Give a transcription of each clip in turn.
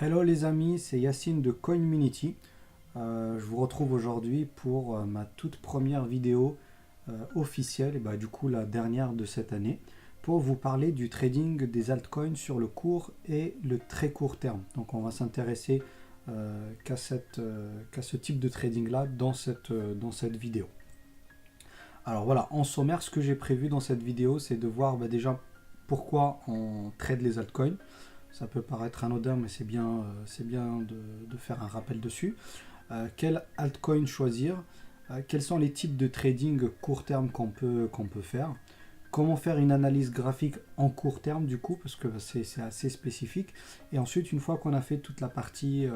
Hello les amis, c'est Yacine de Coinminity. Je vous retrouve aujourd'hui pour ma toute première vidéo officielle, et du coup la dernière de cette année, pour vous parler du trading des altcoins sur le court et le très court terme. Donc on va s'intéresser qu'à ce type de trading là dans cette vidéo. Alors voilà, en sommaire, ce que j'ai prévu dans cette vidéo, c'est de voir déjà pourquoi on trade les altcoins. Ça peut paraître anodin, mais c'est bien de faire un rappel dessus. Quel altcoin choisir, quels sont les types de trading court terme qu'on peut faire, comment faire une analyse graphique en court terme du coup, parce que c'est assez spécifique. Et ensuite, une fois qu'on a fait toute la partie,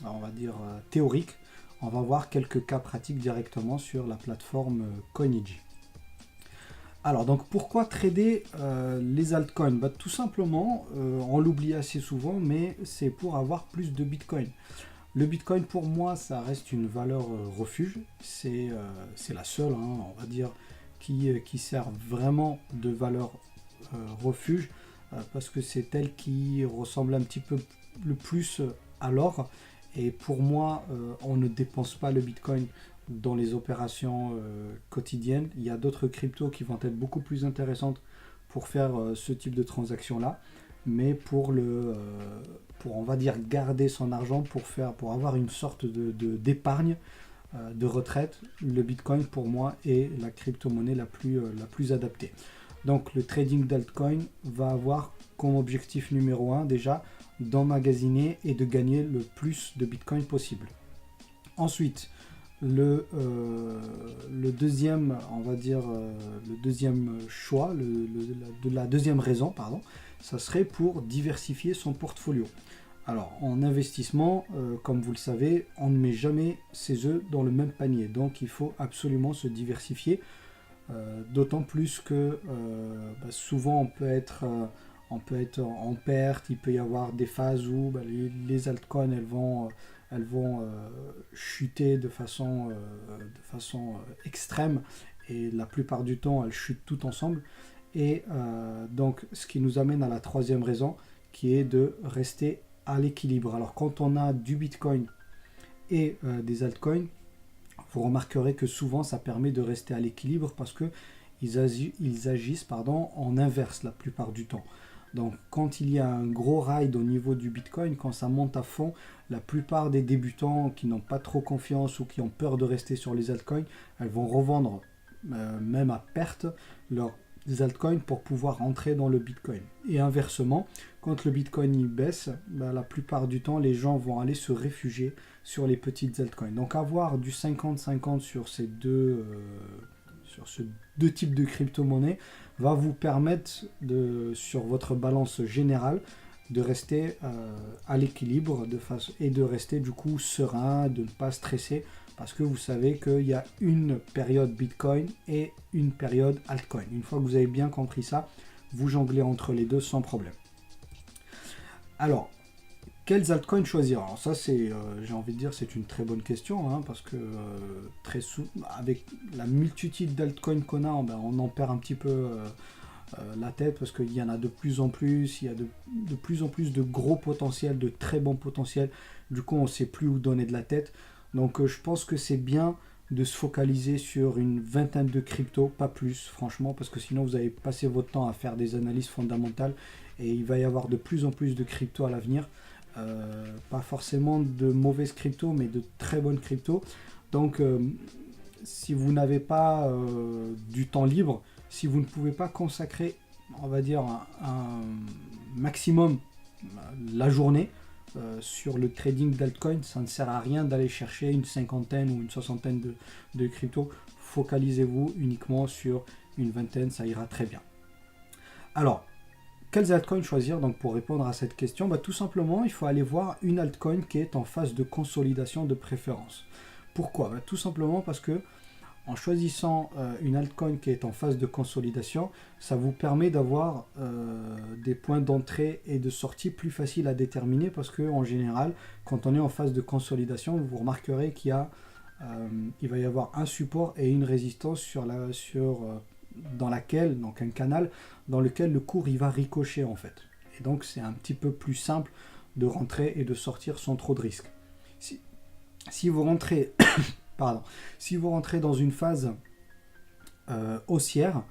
on va dire, théorique, on va voir quelques cas pratiques directement sur la plateforme Coiniji. Alors, donc pourquoi trader les altcoins? Tout simplement, on l'oublie assez souvent, mais c'est pour avoir plus de Bitcoin. Le Bitcoin, pour moi, ça reste une valeur refuge. C'est la seule, on va dire, qui sert vraiment de valeur refuge, parce que c'est elle qui ressemble un petit peu le plus à l'or. Et pour moi, on ne dépense pas le Bitcoin dans les opérations quotidiennes. Il y a d'autres cryptos qui vont être beaucoup plus intéressantes pour faire ce type de transaction-là. Mais pour on va dire, garder son argent, pour avoir une sorte d'épargne de retraite, le Bitcoin, pour moi, est la crypto-monnaie la plus adaptée. Donc le trading d'altcoin va avoir comme objectif numéro 1 déjà d'emmagasiner et de gagner le plus de Bitcoin possible. Ensuite, le deuxième, on va dire, le deuxième choix, la deuxième raison, pardon, ça serait pour diversifier son portfolio. Alors, en investissement, comme vous le savez, on ne met jamais ses œufs dans le même panier. Donc, il faut absolument se diversifier. D'autant plus que souvent, on peut être en perte. Il peut y avoir des phases où les altcoins, elles vont chuter de façon extrême. Et la plupart du temps, elles chutent toutes ensemble. Et donc, ce qui nous amène à la troisième raison, qui est de rester à l'équilibre. Alors, quand on a du Bitcoin et des altcoins, vous remarquerez que souvent, ça permet de rester à l'équilibre parce que ils agissent en inverse la plupart du temps. Donc, quand il y a un gros ride au niveau du Bitcoin, quand ça monte à fond, la plupart des débutants qui n'ont pas trop confiance ou qui ont peur de rester sur les altcoins, elles vont revendre même à perte leurs altcoins pour pouvoir entrer dans le Bitcoin. Et inversement, quand le Bitcoin il baisse, la plupart du temps, les gens vont aller se réfugier sur les petites altcoins. Donc avoir du 50-50 sur ces deux types de crypto-monnaies va vous permettre sur votre balance générale de rester à l'équilibre et de rester du coup serein, de ne pas stresser, parce que vous savez qu'il y a une période Bitcoin et une période altcoin. Une fois que vous avez bien compris ça, vous jonglez entre les deux sans problème. Alors, quels altcoins choisir? Alors ça, j'ai envie de dire, c'est une très bonne question, parce que avec la multitude d'altcoins qu'on a, on en perd un petit peu la tête, parce qu'il y en a de plus en plus, il y a de plus en plus de gros potentiels, de très bons potentiels. Du coup, on ne sait plus où donner de la tête. Donc, je pense que c'est bien de se focaliser sur une vingtaine de cryptos, pas plus, franchement, parce que sinon, vous allez passer votre temps à faire des analyses fondamentales et il va y avoir de plus en plus de cryptos à l'avenir. Pas forcément de mauvaises cryptos, mais de très bonnes cryptos. Donc, si vous n'avez pas du temps libre, si vous ne pouvez pas consacrer, on va dire, un maximum la journée sur le trading d'altcoin, ça ne sert à rien d'aller chercher une cinquantaine ou une soixantaine de cryptos. Focalisez-vous uniquement sur une vingtaine, ça ira très bien. Alors, quels altcoins choisir donc pour répondre à cette question? Tout simplement, il faut aller voir une altcoin qui est en phase de consolidation de préférence. Pourquoi? Tout simplement parce que en choisissant une altcoin qui est en phase de consolidation, ça vous permet d'avoir des points d'entrée et de sortie plus faciles à déterminer, parce qu'en général, quand on est en phase de consolidation, vous remarquerez qu'il va y avoir un support et une résistance dans laquelle, donc un canal dans lequel le cours il va ricocher en fait. Et donc c'est un petit peu plus simple de rentrer et de sortir sans trop de risques. Si vous rentrez, pardon, si vous rentrez dans une phase haussière,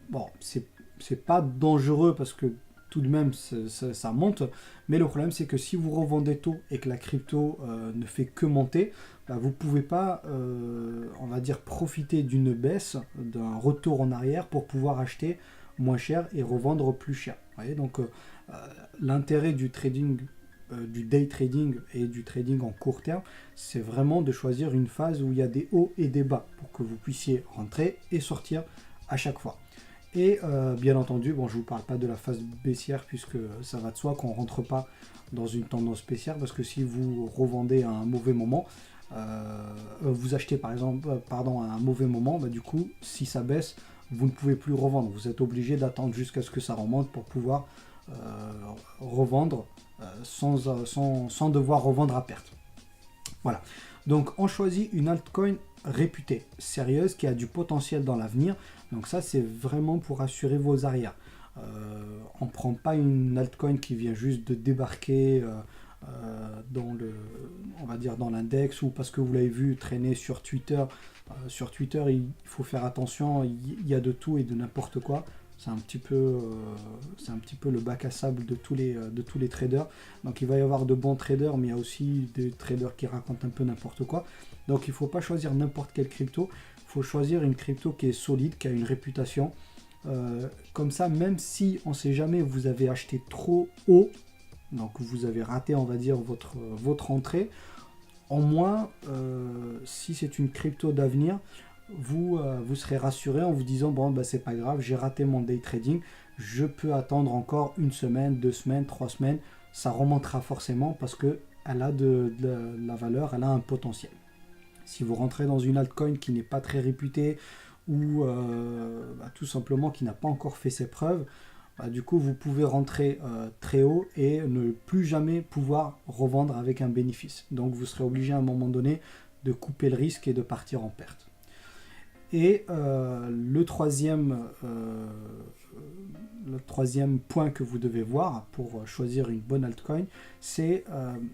bon, c'est pas dangereux parce que tout de même ça monte, mais le problème c'est que si vous revendez tôt et que la crypto ne fait que monter, bah, vous ne pouvez pas, on va dire, profiter d'une baisse, d'un retour en arrière pour pouvoir acheter moins cher et revendre plus cher. Vous voyez, donc l'intérêt du trading, du day trading et du trading en court terme, c'est vraiment de choisir une phase où il y a des hauts et des bas pour que vous puissiez rentrer et sortir à chaque fois. Et bien entendu, bon, je ne vous parle pas de la phase baissière puisque ça va de soi qu'on ne rentre pas dans une tendance baissière parce que si vous revendez à un mauvais moment, vous achetez par exemple à un mauvais moment, bah, du coup, si ça baisse, vous ne pouvez plus revendre. Vous êtes obligé d'attendre jusqu'à ce que ça remonte pour pouvoir revendre sans devoir revendre à perte. Voilà. Donc on choisit une altcoin réputée, sérieuse, qui a du potentiel dans l'avenir. Donc ça, c'est vraiment pour assurer vos arrières. On ne prend pas une altcoin qui vient juste de débarquer on va dire dans l'index ou parce que vous l'avez vu traîner sur Twitter. Sur Twitter, il faut faire attention, il y a de tout et de n'importe quoi. C'est un petit peu le bac à sable de tous les traders. Donc il va y avoir de bons traders, mais il y a aussi des traders qui racontent un peu n'importe quoi. Donc il ne faut pas choisir n'importe quelle crypto. Il faut choisir une crypto qui est solide, qui a une réputation. Comme ça, même si on ne sait jamais, vous avez acheté trop haut, donc vous avez raté, on va dire, votre entrée, au moins, si c'est une crypto d'avenir, vous serez rassuré en vous disant bon, bah, c'est pas grave, j'ai raté mon day trading, je peux attendre encore une semaine, 2 semaines, 3 semaines, ça remontera forcément parce qu'elle a de la valeur, elle a un potentiel. Si vous rentrez dans une altcoin qui n'est pas très réputée ou tout simplement qui n'a pas encore fait ses preuves, du coup vous pouvez rentrer très haut et ne plus jamais pouvoir revendre avec un bénéfice. Donc vous serez obligé à un moment donné de couper le risque et de partir en perte. Et le troisième point que vous devez voir pour choisir une bonne altcoin, c'est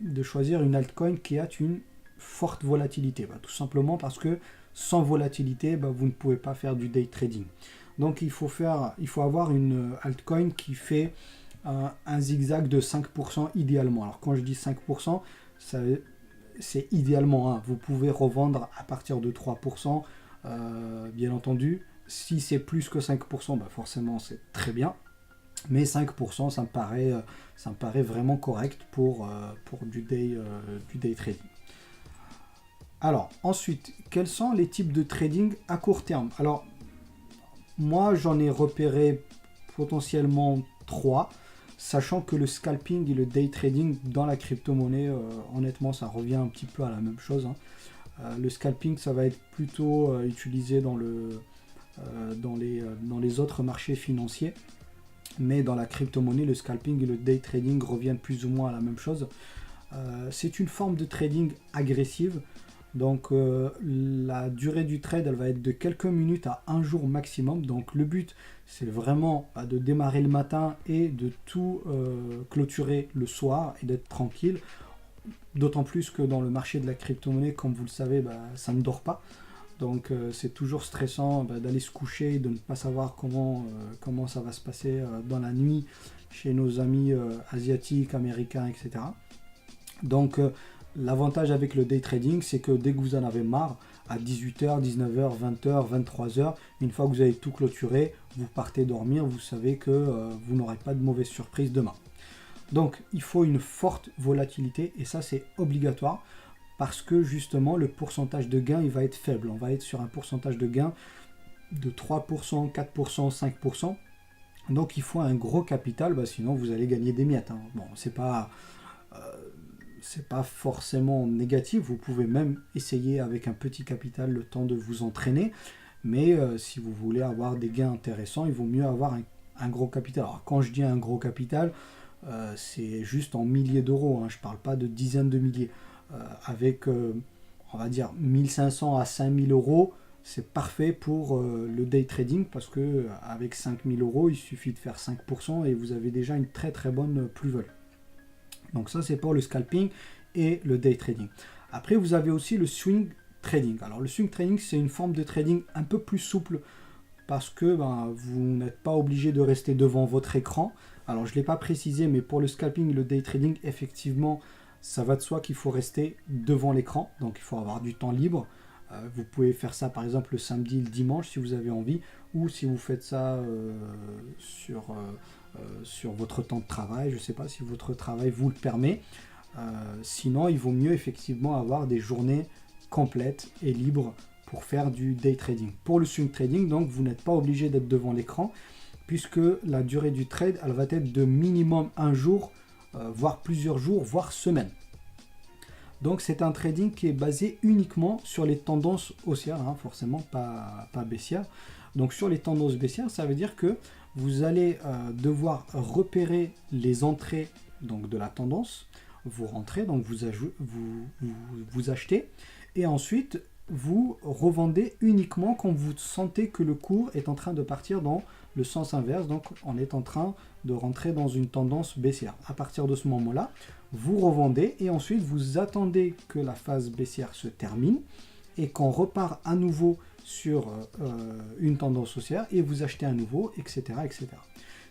de choisir une altcoin qui a une forte volatilité. Tout simplement parce que sans volatilité, vous ne pouvez pas faire du day trading. Donc il faut avoir une altcoin qui fait un zigzag de 5% idéalement. Alors quand je dis 5%, c'est idéalement. Vous pouvez revendre à partir de 3%. Bien entendu, si c'est plus que 5%, forcément c'est très bien. Mais 5%, ça me paraît vraiment correct pour du day trading. Alors, ensuite, quels sont les types de trading à court terme? Alors, moi, j'en ai repéré potentiellement 3, sachant que le scalping et le day trading dans la crypto-monnaie, honnêtement, ça revient un petit peu à la même chose. Le scalping, ça va être plutôt utilisé dans les autres marchés financiers. Mais dans la crypto-monnaie, le scalping et le day trading reviennent plus ou moins à la même chose. C'est une forme de trading agressive. Donc la durée du trade, elle va être de quelques minutes à un jour maximum. Donc le but, c'est vraiment de démarrer le matin et de tout clôturer le soir et d'être tranquille. D'autant plus que dans le marché de la crypto-monnaie, comme vous le savez, ça ne dort pas. Donc c'est toujours stressant d'aller se coucher, de ne pas savoir comment ça va se passer dans la nuit chez nos amis asiatiques, américains, etc. Donc l'avantage avec le day trading, c'est que dès que vous en avez marre, à 18h, 19h, 20h, 23h, une fois que vous avez tout clôturé, vous partez dormir, vous savez que vous n'aurez pas de mauvaise surprise demain. Donc il faut une forte volatilité et ça c'est obligatoire parce que justement le pourcentage de gain il va être faible. On va être sur un pourcentage de gain de 3%, 4%, 5%. Donc il faut un gros capital, sinon vous allez gagner des miettes. Bon, c'est pas forcément négatif, vous pouvez même essayer avec un petit capital le temps de vous entraîner, mais si vous voulez avoir des gains intéressants, il vaut mieux avoir un gros capital. Alors quand je dis un gros capital, c'est juste en milliers d'euros, je ne parle pas de dizaines de milliers. Avec, on va dire, 1500 à 5000 euros, c'est parfait pour le day trading parce que avec 5000 euros, il suffit de faire 5% et vous avez déjà une très très bonne plus-value. Donc ça, c'est pour le scalping et le day trading. Après, vous avez aussi le swing trading. Alors le swing trading, c'est une forme de trading un peu plus souple parce que vous n'êtes pas obligé de rester devant votre écran. Alors je ne l'ai pas précisé, mais pour le scalping et le day trading, effectivement, ça va de soi qu'il faut rester devant l'écran. Donc il faut avoir du temps libre. Vous pouvez faire ça par exemple le samedi, le dimanche si vous avez envie, ou si vous faites ça sur votre temps de travail, je ne sais pas si votre travail vous le permet. Sinon, il vaut mieux effectivement avoir des journées complètes et libres pour faire du day trading. Pour le swing trading, donc, vous n'êtes pas obligé d'être devant l'écran, puisque la durée du trade, elle va être de minimum un jour, voire plusieurs jours, voire semaines. Donc c'est un trading qui est basé uniquement sur les tendances haussières, forcément pas baissières. Donc sur les tendances baissières, ça veut dire que vous allez devoir repérer les entrées donc, de la tendance. Vous rentrez, donc vous achetez, et ensuite vous revendez uniquement quand vous sentez que le cours est en train de partir dans le sens inverse, donc on est en train de rentrer dans une tendance baissière. À partir de ce moment-là, vous revendez et ensuite vous attendez que la phase baissière se termine et qu'on repart à nouveau sur une tendance haussière et vous achetez à nouveau, etc. etc.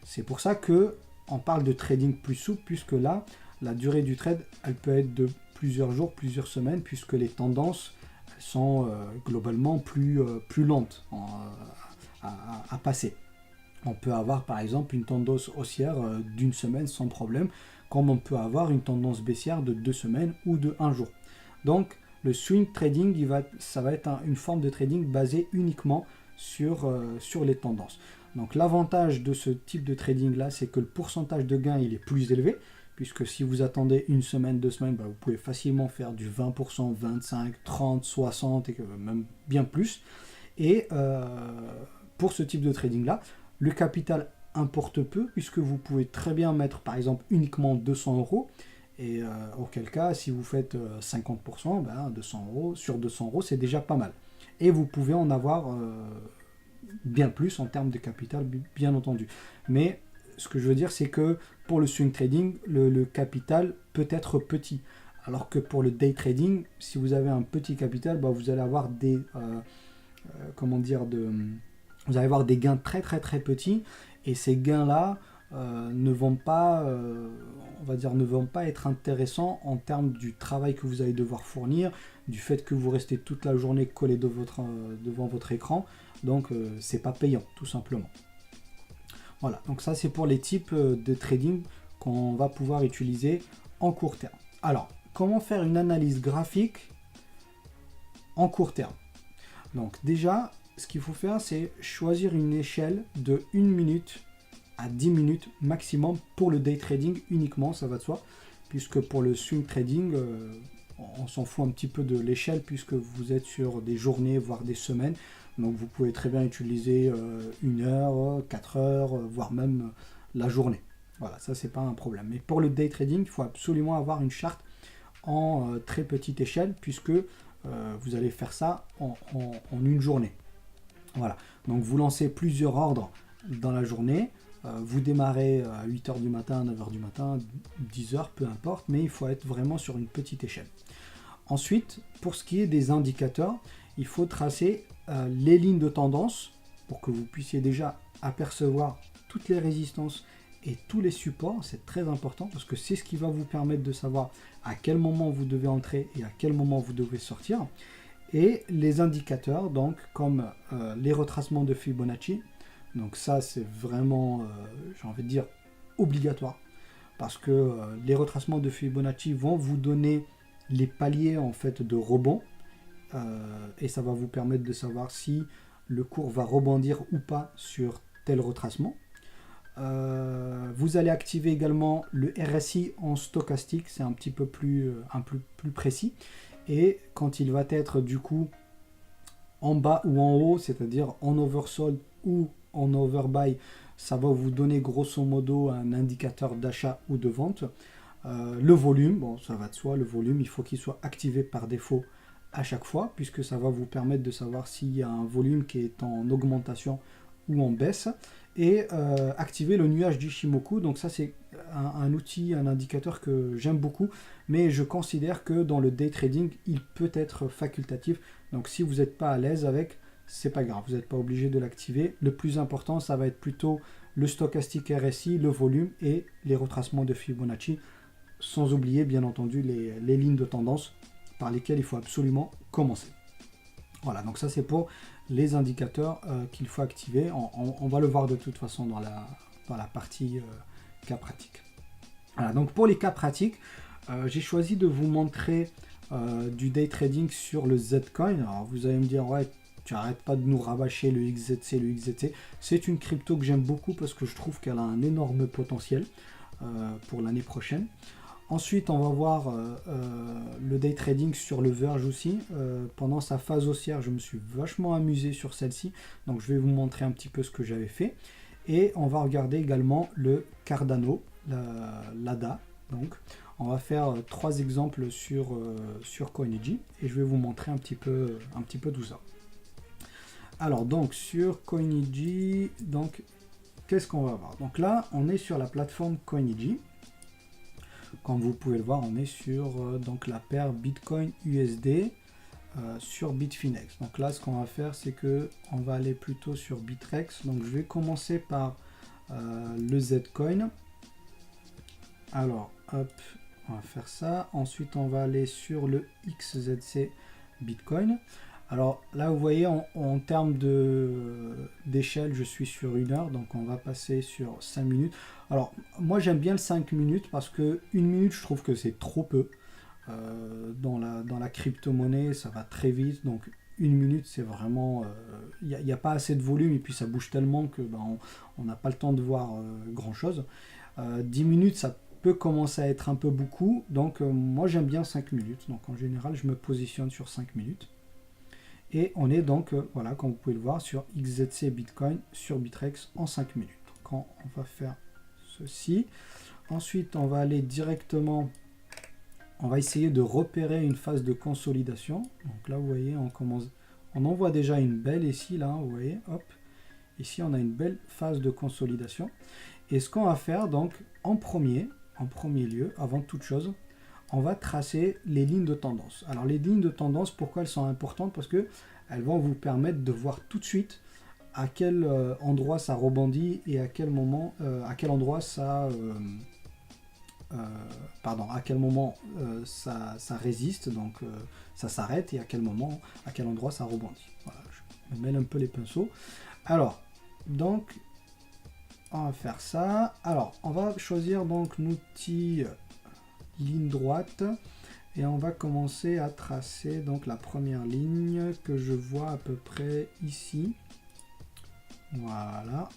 C'est pour ça qu'on parle de trading plus souple, puisque là, la durée du trade, elle peut être de plusieurs jours, plusieurs semaines, puisque les tendances sont globalement plus lentes à passer. On peut avoir par exemple une tendance haussière d'une semaine sans problème, comme on peut avoir une tendance baissière de 2 semaines ou de 1 jour. Donc le swing trading, ça va être une forme de trading basée uniquement sur les tendances. Donc l'avantage de ce type de trading là, c'est que le pourcentage de gain il est plus élevé, puisque si vous attendez une semaine, 2 semaines, vous pouvez facilement faire du 20%, 25, 30, 60 et même bien plus. Et pour ce type de trading là, le capital importe peu, puisque vous pouvez très bien mettre par exemple uniquement 200 €, et auquel cas si vous faites 50%, 200 € sur 200 €, c'est déjà pas mal. Et vous pouvez en avoir bien plus en termes de capital, bien entendu. Mais ce que je veux dire, c'est que pour le swing trading, le capital peut être petit. Alors que pour le day trading, si vous avez un petit capital, vous allez avoir des vous allez avoir des gains très très très petits, et ces gains-là ne vont pas être intéressants en termes du travail que vous allez devoir fournir, du fait que vous restez toute la journée collé devant votre écran. Donc c'est pas payant, tout simplement. Voilà, donc ça c'est pour les types de trading qu'on va pouvoir utiliser en court terme. Alors, comment faire une analyse graphique en court terme? Donc déjà, ce qu'il faut faire, c'est choisir une échelle de 1 minute à 10 minutes maximum pour le day trading uniquement, ça va de soi, puisque pour le swing trading, on s'en fout un petit peu de l'échelle, puisque vous êtes sur des journées, voire des semaines. Donc vous pouvez très bien utiliser 1 heure, 4 heures, voire même la journée. Voilà, ça c'est pas un problème. Mais pour le day trading, il faut absolument avoir une charte en très petite échelle, puisque vous allez faire ça en une journée. Voilà, donc vous lancez plusieurs ordres dans la journée, vous démarrez à 8h du matin, 9h du matin, 10h, peu importe, mais il faut être vraiment sur une petite échelle. Ensuite, pour ce qui est des indicateurs, il faut tracer les lignes de tendance pour que vous puissiez déjà apercevoir toutes les résistances et tous les supports. C'est très important parce que c'est ce qui va vous permettre de savoir à quel moment vous devez entrer et à quel moment vous devez sortir. Et les indicateurs, donc comme les retracements de Fibonacci, donc ça c'est vraiment, j'ai envie de dire, obligatoire, parce que les retracements de Fibonacci vont vous donner les paliers en fait de rebond, et ça va vous permettre de savoir si le cours va rebondir ou pas sur tel retracement. Vous allez activer également le RSI en stochastique, c'est un petit peu plus précis. Et quand il va être du coup en bas ou en haut, c'est-à-dire en oversold ou en overbuy, ça va vous donner grosso modo un indicateur d'achat ou de vente. Le volume, bon ça va de soi, le volume il faut qu'il soit activé par défaut à chaque fois, puisque ça va vous permettre de savoir s'il y a un volume qui est en augmentation ou en baisse. et activer le nuage d'Ishimoku. Donc ça c'est un outil, un indicateur que j'aime beaucoup, mais je considère que dans le day trading, il peut être facultatif. Donc si vous n'êtes pas à l'aise avec, c'est pas grave, vous n'êtes pas obligé de l'activer. Le plus important, ça va être plutôt le stochastique RSI, le volume et les retracements de Fibonacci, sans oublier bien entendu les lignes de tendance par lesquelles il faut absolument commencer. Voilà, donc ça c'est pour les indicateurs qu'il faut activer. On va le voir de toute façon dans la partie cas pratique. Voilà, donc pour les cas pratiques, j'ai choisi de vous montrer du day trading sur le Zcoin. Alors vous allez me dire, ouais, tu arrêtes pas de nous rabâcher le XZC. C'est une crypto que j'aime beaucoup parce que je trouve qu'elle a un énorme potentiel pour l'année prochaine. Ensuite, on va voir le day trading sur le Verge aussi. Pendant sa phase haussière, je me suis vachement amusé sur celle-ci. Donc, je vais vous montrer un petit peu ce que j'avais fait. Et on va regarder également le Cardano, l'ADA. Donc, on va faire 3 exemples sur CoinEdge. Et je vais vous montrer un petit peu tout ça. Alors, donc, sur CoinEdge, donc, qu'est-ce qu'on va voir? Donc là, on est sur la plateforme CoinEdge. Comme vous pouvez le voir, on est sur donc la paire Bitcoin USD sur Bitfinex. Donc là, ce qu'on va faire, c'est que on va aller plutôt sur Bitrex. Donc je vais commencer par le Zcoin. Alors, hop, on va faire ça. Ensuite, on va aller sur le XZC Bitcoin. Alors là, vous voyez, en termes d'échelle, je suis sur 1 heure, donc on va passer sur 5 minutes. Alors, moi, j'aime bien le 5 minutes parce que 1 minute, je trouve que c'est trop peu. Dans la crypto-monnaie, ça va très vite, donc 1 minute, c'est vraiment... Il n'y a pas assez de volume et puis ça bouge tellement que on n'a pas le temps de voir grand-chose. 10 minutes, ça peut commencer à être un peu beaucoup, donc moi, j'aime bien 5 minutes. Donc, en général, je me positionne sur 5 minutes. Et on est donc, voilà, comme vous pouvez le voir, sur XZC Bitcoin sur Bitrex en 5 minutes. Quand on va faire ceci, ensuite on va aller directement, on va essayer de repérer une phase de consolidation. Donc là, vous voyez, on en voit déjà une belle ici, là, vous voyez, hop. Ici, on a une belle phase de consolidation. Et ce qu'on va faire, donc, en premier lieu, avant toute chose, on va tracer les lignes de tendance. Alors les lignes de tendance, pourquoi elles sont importantes? Parce que elles vont vous permettre de voir tout de suite à quel endroit ça rebondit et à quel moment, à quel endroit ça, à quel moment ça résiste, donc ça s'arrête, et à quel endroit ça rebondit. Voilà, je me mêle un peu les pinceaux. Alors, donc, on va faire ça. Alors, on va choisir donc l'outil ligne droite et on va commencer à tracer donc la première ligne que je vois à peu près ici. Voilà,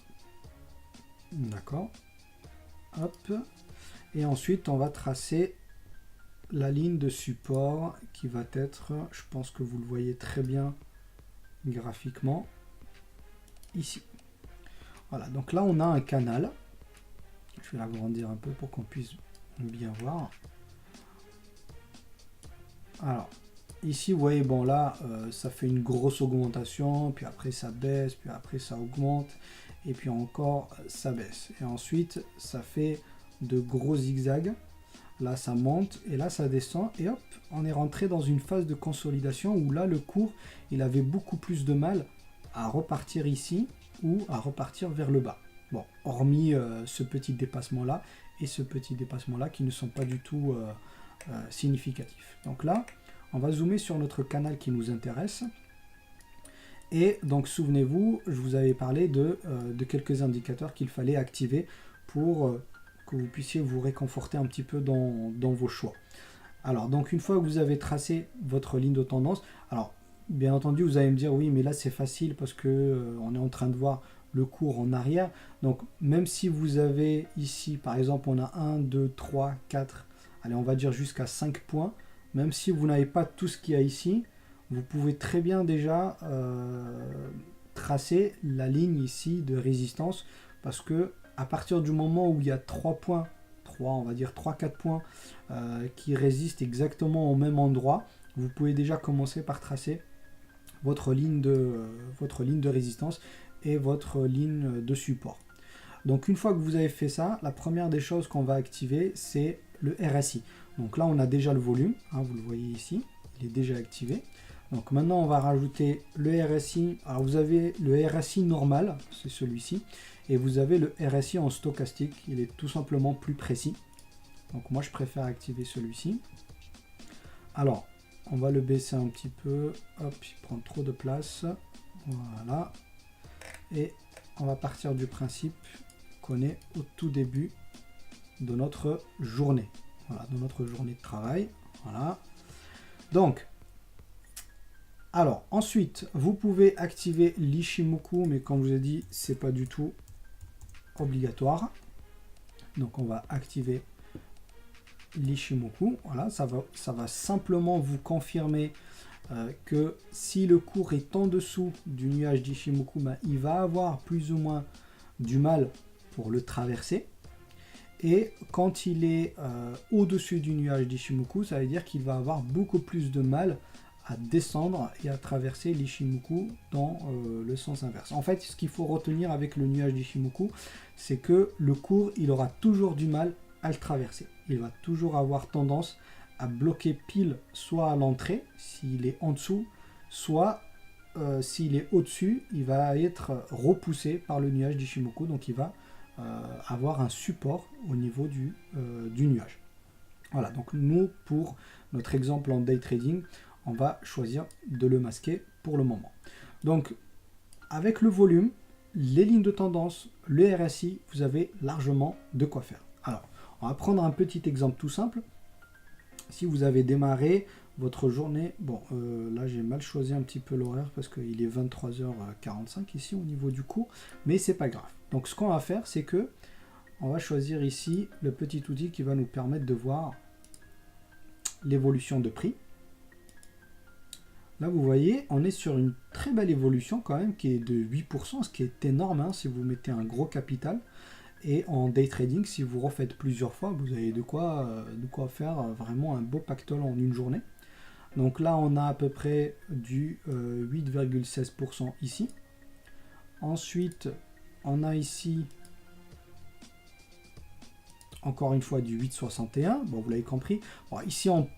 d'accord, hop, et ensuite on va tracer la ligne de support qui va être, je pense que vous le voyez très bien graphiquement ici. Voilà, donc là on a un canal, je vais l'agrandir un peu pour qu'on puisse bien voir. Alors, ici, vous voyez, bon là, ça fait une grosse augmentation, puis après ça baisse, puis après ça augmente, et puis encore ça baisse. Et ensuite, ça fait de gros zigzags. Là, ça monte, et là, ça descend, et hop, on est rentré dans une phase de consolidation où là, le cours, il avait beaucoup plus de mal à repartir ici, ou à repartir vers le bas. Bon, hormis ce petit dépassement-là, et ce petit dépassement-là, qui ne sont pas du tout... significatif. Donc là, on va zoomer sur notre canal qui nous intéresse. Et donc, souvenez-vous, je vous avais parlé de quelques indicateurs qu'il fallait activer pour que vous puissiez vous réconforter un petit peu dans vos choix. Alors, donc, une fois que vous avez tracé votre ligne de tendance, alors, bien entendu, vous allez me dire, oui, mais là, c'est facile parce que on est en train de voir le cours en arrière. Donc, même si vous avez ici, par exemple, on a 1, 2, 3, 4, allez, on va dire jusqu'à 5 points. Même si vous n'avez pas tout ce qu'il y a ici, vous pouvez très bien déjà tracer la ligne ici de résistance, parce que à partir du moment où il y a 3 points, on va dire 3-4 points qui résistent exactement au même endroit, vous pouvez déjà commencer par tracer votre ligne de résistance et votre ligne de support. Donc une fois que vous avez fait ça, la première des choses qu'on va activer, c'est le RSI. Donc là, on a déjà le volume, hein, vous le voyez ici, il est déjà activé. Donc maintenant, on va rajouter le RSI. Alors vous avez le RSI normal, c'est celui-ci, et vous avez le RSI en stochastique, il est tout simplement plus précis. Donc moi, je préfère activer celui-ci. Alors, on va le baisser un petit peu, hop, il prend trop de place, voilà. Et on va partir du principe qu'on est au tout début de notre journée. Voilà, de notre journée de travail. Voilà. Donc, alors, ensuite, vous pouvez activer l'Ishimoku, mais comme je vous ai dit, c'est pas du tout obligatoire. Donc, on va activer l'Ishimoku. Voilà, ça va simplement vous confirmer que si le cours est en dessous du nuage d'Ishimoku, ben, il va avoir plus ou moins du mal pour le traverser. Et quand il est au-dessus du nuage d'Ishimoku, ça veut dire qu'il va avoir beaucoup plus de mal à descendre et à traverser l'Ishimoku dans le sens inverse. En fait, ce qu'il faut retenir avec le nuage d'Ishimoku, c'est que le cours, il aura toujours du mal à le traverser. Il va toujours avoir tendance à bloquer pile soit à l'entrée, s'il est en dessous, soit s'il est au-dessus, il va être repoussé par le nuage d'Ishimoku, donc il va avoir un support au niveau du nuage. Voilà, donc nous, pour notre exemple en day trading, on va choisir de le masquer pour le moment. Donc, avec le volume, les lignes de tendance, le RSI, vous avez largement de quoi faire. Alors, on va prendre un petit exemple tout simple. Si vous avez démarré votre journée, bon, là j'ai mal choisi un petit peu l'horaire parce qu'il est 23h45 ici au niveau du cours, mais c'est pas grave. Donc, ce qu'on va faire, c'est que on va choisir ici le petit outil qui va nous permettre de voir l'évolution de prix. Là, vous voyez, on est sur une très belle évolution quand même qui est de 8%, ce qui est énorme hein, si vous mettez un gros capital. Et en day trading, si vous refaites plusieurs fois, vous avez de quoi faire vraiment un beau pactole en une journée. Donc là, on a à peu près du 8,16% ici. Ensuite, on a ici encore une fois du 8,61. Bon, vous l'avez compris. Bon, ici, on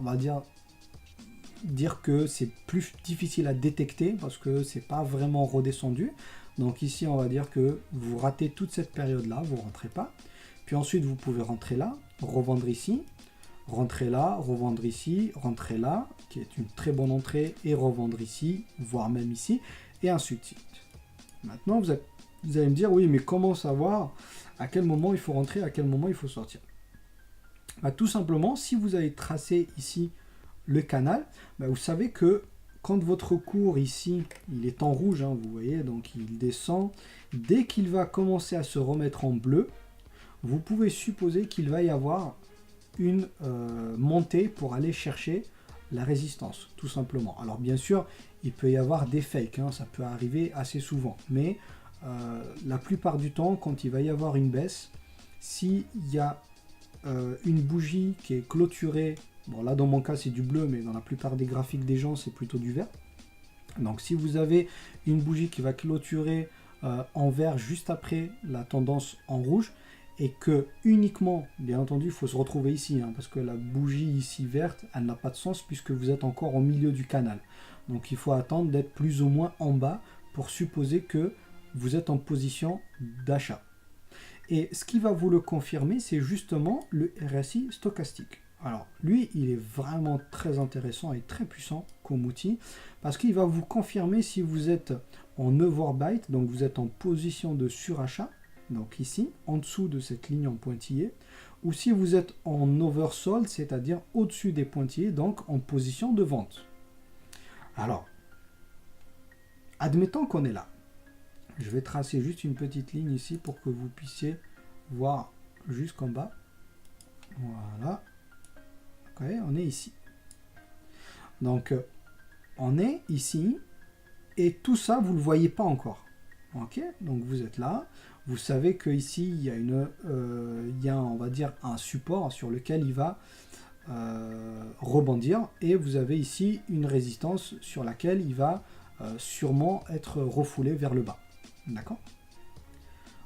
va dire que c'est plus difficile à détecter parce que c'est pas vraiment redescendu. Donc ici, on va dire que vous ratez toute cette période-là, vous rentrez pas. Puis ensuite, vous pouvez rentrer là, revendre ici, rentrer là, revendre ici, rentrer là, qui est une très bonne entrée, et revendre ici, voire même ici, et ainsi de suite. Maintenant, vous allez me dire, oui, mais comment savoir à quel moment il faut rentrer, à quel moment il faut sortir? Bah, tout simplement, si vous avez tracé ici le canal, bah, vous savez que quand votre cours ici, il est en rouge, hein, vous voyez, donc il descend, dès qu'il va commencer à se remettre en bleu, vous pouvez supposer qu'il va y avoir une montée pour aller chercher la résistance, tout simplement. Alors bien sûr, il peut y avoir des fakes, hein, ça peut arriver assez souvent, mais la plupart du temps, quand il va y avoir une baisse, s'il y a une bougie qui est clôturée, bon là dans mon cas c'est du bleu, mais dans la plupart des graphiques des gens c'est plutôt du vert. Donc si vous avez une bougie qui va clôturer en vert juste après la tendance en rouge, et que uniquement, bien entendu, il faut se retrouver ici, hein, parce que la bougie ici verte, elle n'a pas de sens puisque vous êtes encore au milieu du canal. Donc il faut attendre d'être plus ou moins en bas pour supposer que vous êtes en position d'achat. Et ce qui va vous le confirmer, c'est justement le RSI stochastique. Alors lui, il est vraiment très intéressant et très puissant comme outil, parce qu'il va vous confirmer si vous êtes en overbite, donc vous êtes en position de surachat, donc ici, en dessous de cette ligne en pointillé, ou si vous êtes en oversold, c'est-à-dire au-dessus des pointillés, donc en position de vente. Alors, admettons qu'on est là. Je vais tracer juste une petite ligne ici pour que vous puissiez voir jusqu'en bas. Voilà. Ok, on est ici. Donc, on est ici, et tout ça, vous ne le voyez pas encore. Ok, donc vous êtes là. Vous savez qu'ici, il y a on va dire, un support sur lequel il va rebondir. Et vous avez ici une résistance sur laquelle il va sûrement être refoulé vers le bas. D'accord?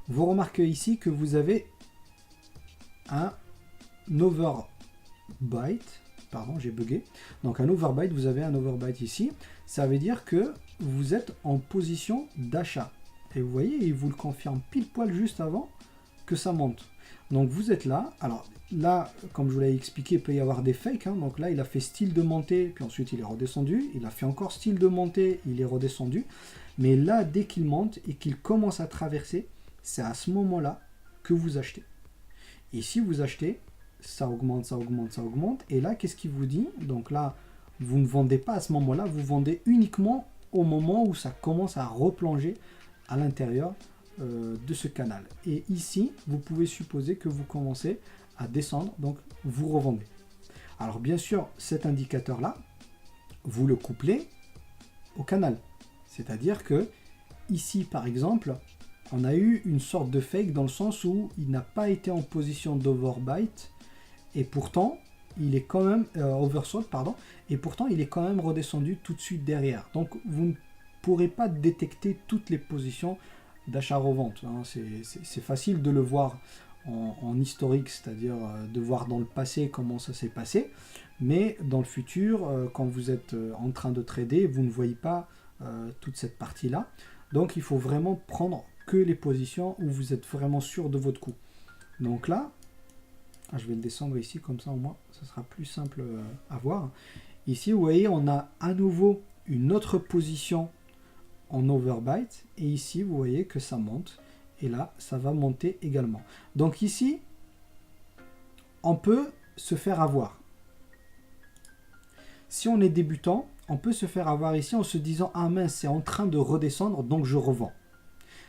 vous remarquez ici que vous avez un overbite. Pardon, j'ai bugué. Donc un overbite, vous avez un overbite ici. Ça veut dire que vous êtes en position d'achat. Et vous voyez, il vous le confirme pile poil juste avant que ça monte. Donc vous êtes là. Alors là, comme je vous l'ai expliqué, il peut y avoir des fakes. Hein. Donc là, il a fait style de montée, puis ensuite il est redescendu. Il a fait encore style de montée, il est redescendu. Mais là, dès qu'il monte et qu'il commence à traverser, c'est à ce moment-là que vous achetez. Et si vous achetez, ça augmente, ça augmente, ça augmente. Et là, qu'est-ce qu'il vous dit? Donc là, vous ne vendez pas à ce moment-là, vous vendez uniquement au moment où ça commence à replonger à l'intérieur de ce canal. Et ici, vous pouvez supposer que vous commencez à descendre, donc vous revendez. Alors bien sûr, cet indicateur-là, vous le couplez au canal. C'est-à-dire que ici, par exemple, on a eu une sorte de fake dans le sens où il n'a pas été en position d'overbite et pourtant il est quand même oversold, pardon, et pourtant il est quand même redescendu tout de suite derrière. Donc vous ne pourrez pas détecter toutes les positions d'achat-revente. Hein. C'est facile de le voir en historique, c'est-à-dire de voir dans le passé comment ça s'est passé, mais dans le futur, quand vous êtes en train de trader, vous ne voyez pas toute cette partie-là. Donc il faut vraiment prendre que les positions où vous êtes vraiment sûr de votre coup. Donc là, je vais le descendre ici, comme ça au moins, ça sera plus simple à voir. Ici, vous voyez, on a à nouveau une autre position en overbite. Et ici, vous voyez que ça monte. Et là, ça va monter également. Donc ici, on peut se faire avoir. Si on est débutant, on peut se faire avoir ici en se disant « Ah mince, c'est en train de redescendre, donc je revends ».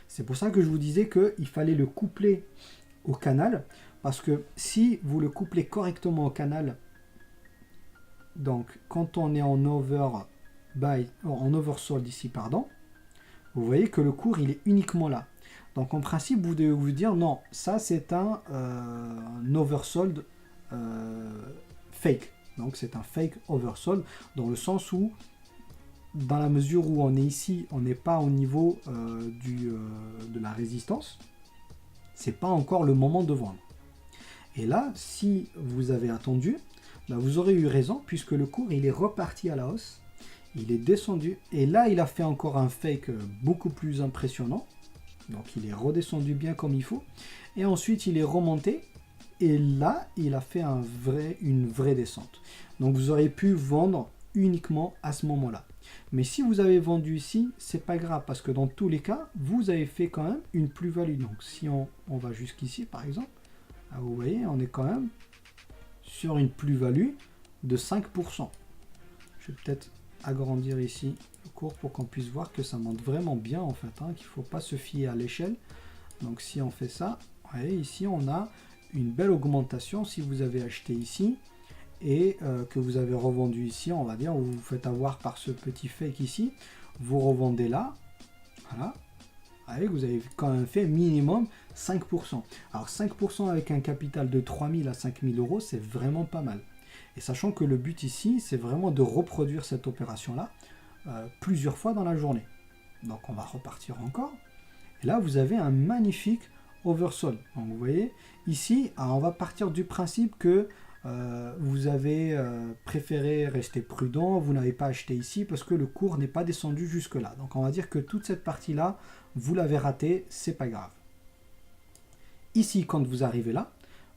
C'est pour ça que je vous disais qu'il fallait le coupler au canal. Parce que si vous le couplez correctement au canal, donc quand on est en oversold ici, pardon, vous voyez que le cours il est uniquement là. Donc en principe vous devez vous dire non, ça c'est un oversold fake. Donc c'est un fake oversold dans le sens où dans la mesure où on est ici, on n'est pas au niveau de la résistance, c'est pas encore le moment de vendre. Et là, si vous avez attendu, ben vous aurez eu raison puisque le cours il est reparti à la hausse, il est descendu et là il a fait encore un fake beaucoup plus impressionnant. Donc il est redescendu bien comme il faut et ensuite il est remonté et là il a fait une vraie descente. Donc vous aurez pu vendre uniquement à ce moment-là. Mais si vous avez vendu ici, c'est pas grave parce que dans tous les cas, vous avez fait quand même une plus-value. Donc si on va jusqu'ici par exemple, vous voyez, on est quand même sur une plus-value de 5%. Je vais peut-être agrandir ici le cours pour qu'on puisse voir que ça monte vraiment bien en fait, hein, qu'il ne faut pas se fier à l'échelle. Donc si on fait ça, vous voyez, ici on a une belle augmentation si vous avez acheté ici et que vous avez revendu ici, on va dire, vous vous faites avoir par ce petit fake ici, vous revendez là, voilà. Allez, vous avez quand même fait minimum 5%. Alors 5% avec un capital de 3 000 à 5 000 euros, c'est vraiment pas mal. Et sachant que le but ici, c'est vraiment de reproduire cette opération-là plusieurs fois dans la journée. Donc on va repartir encore. Et là, vous avez un magnifique oversold. Donc vous voyez, ici, on va partir du principe que vous avez préféré rester prudent, vous n'avez pas acheté ici parce que le cours n'est pas descendu jusque là. Donc on va dire que toute cette partie-là, vous l'avez raté, c'est pas grave. Ici, quand vous arrivez là,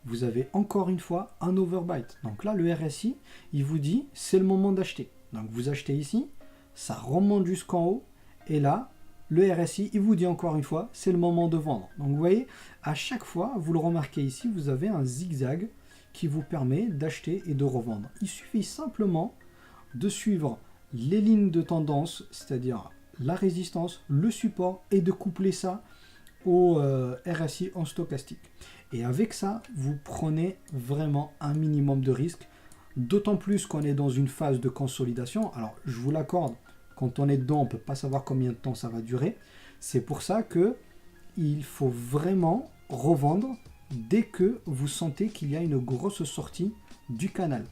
vous avez encore une fois un overbite. Donc là, le RSI, il vous dit, c'est le moment d'acheter. Donc vous achetez ici, ça remonte jusqu'en haut, et là, le RSI, il vous dit encore une fois, c'est le moment de vendre. Donc vous voyez, à chaque fois, vous le remarquez ici, vous avez un zigzag qui vous permet d'acheter et de revendre. Il suffit simplement de suivre les lignes de tendance, c'est-à-dire la résistance, le support, et de coupler ça au RSI en stochastique. Et avec ça, vous prenez vraiment un minimum de risque, d'autant plus qu'on est dans une phase de consolidation. Alors, je vous l'accorde, quand on est dedans, on ne peut pas savoir combien de temps ça va durer. C'est pour ça que il faut vraiment revendre dès que vous sentez qu'il y a une grosse sortie du canal.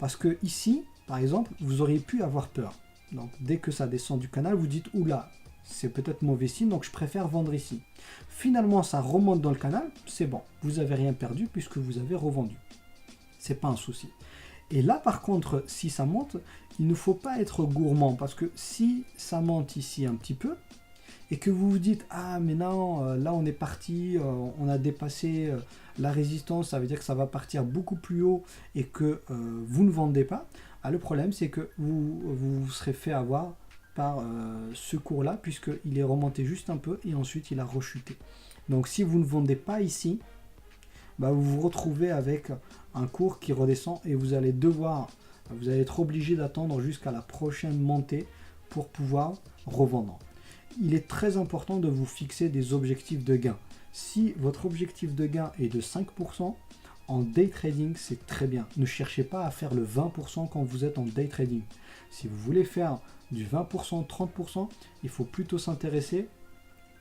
Parce que ici, par exemple, vous auriez pu avoir peur. Donc, dès que ça descend du canal, vous dites « Oula, c'est peut-être mauvais signe, donc je préfère vendre ici. Finalement, ça remonte dans le canal, c'est bon. Vous n'avez rien perdu puisque vous avez revendu. C'est pas un souci. Et là, par contre, si ça monte, il ne faut pas être gourmand parce que si ça monte ici un petit peu et que vous vous dites « Ah, mais non, là on est parti, on a dépassé la résistance, ça veut dire que ça va partir beaucoup plus haut et que vous ne vendez pas. » Le problème, c'est que vous serez fait avoir par ce cours-là puisqu'il est remonté juste un peu et ensuite il a rechuté. Donc si vous ne vendez pas ici, bah, vous vous retrouvez avec un cours qui redescend et vous allez être obligé d'attendre jusqu'à la prochaine montée pour pouvoir revendre. Il est très important de vous fixer des objectifs de gain. Si votre objectif de gain est de 5%, en day trading, c'est très bien. Ne cherchez pas à faire le 20% quand vous êtes en day trading. Si vous voulez faire du 20%, 30%, il faut plutôt s'intéresser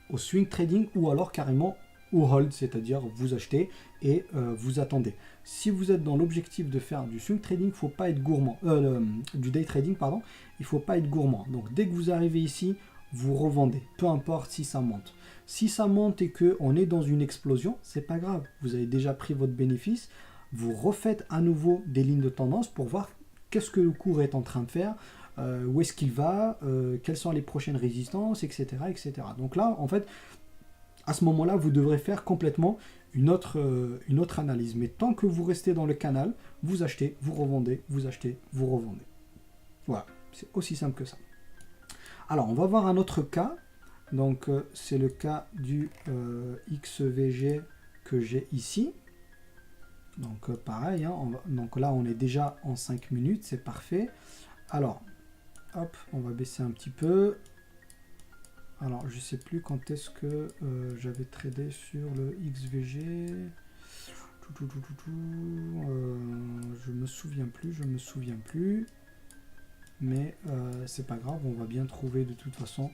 au swing trading ou alors carrément au hold, c'est-à-dire vous achetez et vous attendez. Si vous êtes dans l'objectif de faire du swing trading, il ne faut pas être gourmand. Du day trading, pardon, il ne faut pas être gourmand. Donc dès que vous arrivez ici, vous revendez, peu importe si ça monte. Si ça monte et qu'on est dans une explosion, c'est pas grave. Vous avez déjà pris votre bénéfice. Vous refaites à nouveau des lignes de tendance pour voir qu'est-ce que le cours est en train de faire, où est-ce qu'il va, quelles sont les prochaines résistances, etc., etc. Donc là, en fait, à ce moment-là, vous devrez faire complètement une autre analyse. Mais tant que vous restez dans le canal, vous achetez, vous revendez, vous achetez, vous revendez. Voilà, c'est aussi simple que ça. Alors, on va voir un autre cas. Donc, c'est le cas du XVG que j'ai ici. Donc, pareil, hein, donc là, on est déjà en 5 minutes, c'est parfait. Alors, hop, on va baisser un petit peu. Alors, je ne sais plus quand est-ce que j'avais tradé sur le XVG. Je me souviens plus. Mais c'est pas grave, on va bien trouver de toute façon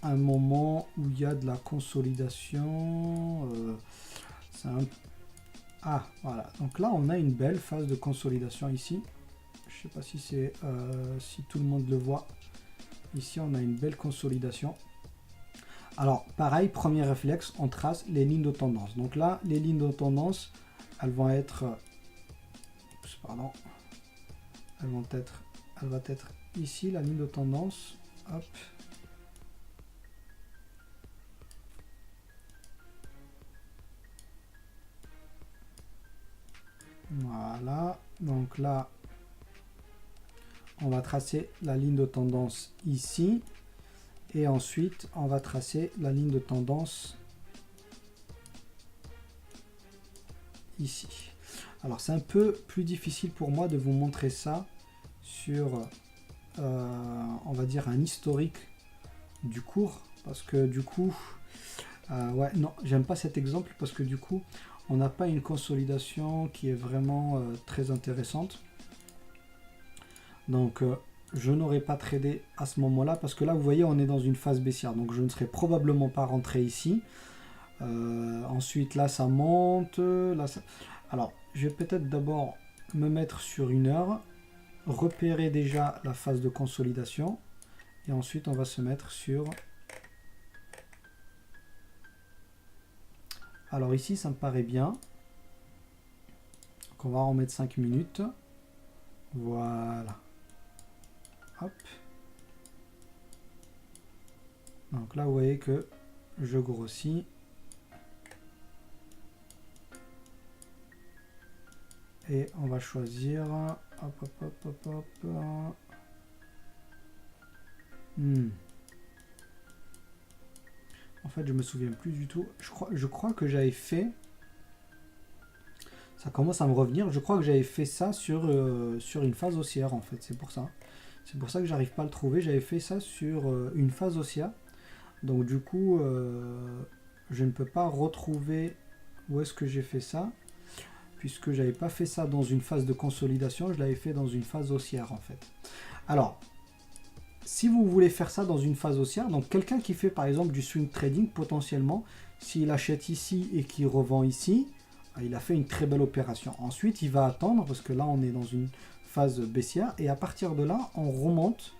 un moment où il y a de la consolidation. Ah, voilà. Donc là, on a une belle phase de consolidation ici. Je sais pas si c'est si tout le monde le voit. Ici, on a une belle consolidation. Alors, pareil, premier réflexe, on trace les lignes de tendance. Donc là, les lignes de tendance, elles vont être... Pardon. Elle va être ici, la ligne de tendance. Hop. Voilà. Donc là, on va tracer la ligne de tendance ici. Et ensuite, on va tracer la ligne de tendance ici. Alors, c'est un peu plus difficile pour moi de vous montrer ça sur, on va dire, un historique du cours. Parce que du coup, ouais, non, j'aime pas cet exemple parce que du coup, on n'a pas une consolidation qui est vraiment très intéressante. Donc, je n'aurais pas tradé à ce moment-là parce que là, vous voyez, on est dans une phase baissière. Donc, je ne serais probablement pas rentré ici. Ensuite, là, ça monte. Là, ça... Alors, je vais peut-être d'abord me mettre sur 1 heure, repérer déjà la phase de consolidation. Et ensuite, on va se mettre sur... Alors ici, ça me paraît bien. Donc, on va en mettre 5 minutes. Voilà. Hop. Donc là, vous voyez que je grossis. Et on va choisir... Hop, hop, hop, hop, hop. En fait, je me souviens plus du tout. Je crois que j'avais fait... Ça commence à me revenir. Je crois que j'avais fait ça sur une phase haussière, en fait. C'est pour ça. C'est pour ça que j'arrive pas à le trouver. J'avais fait ça sur une phase haussière. Donc du coup, je ne peux pas retrouver où est-ce que j'ai fait ça. Puisque j'avais pas fait ça dans une phase de consolidation. Je l'avais fait dans une phase haussière, en fait. Alors... Si vous voulez faire ça dans une phase haussière, donc quelqu'un qui fait par exemple du swing trading, potentiellement, s'il achète ici et qu'il revend ici, il a fait une très belle opération. Ensuite, il va attendre, parce que là, on est dans une phase baissière, et à partir de là, on remonte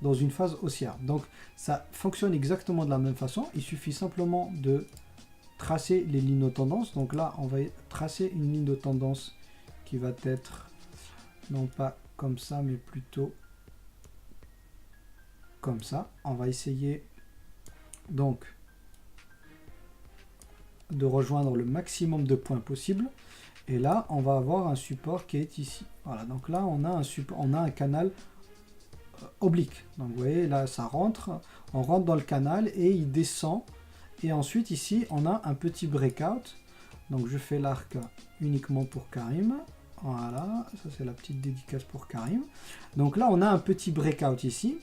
dans une phase haussière. Donc ça fonctionne exactement de la même façon. Il suffit simplement de tracer les lignes de tendance. Donc là, on va tracer une ligne de tendance qui va être non pas comme ça, mais plutôt comme ça. On va essayer donc de rejoindre le maximum de points possible. Et là, on va avoir un support qui est ici. Voilà, donc là, on a un support, on a un canal oblique. Donc vous voyez, là, ça rentre, on rentre dans le canal et il descend. Et ensuite, ici, on a un petit breakout. Donc je fais l'arc uniquement pour Karim. Voilà, ça c'est la petite dédicace pour Karim. Donc là, on a un petit breakout ici.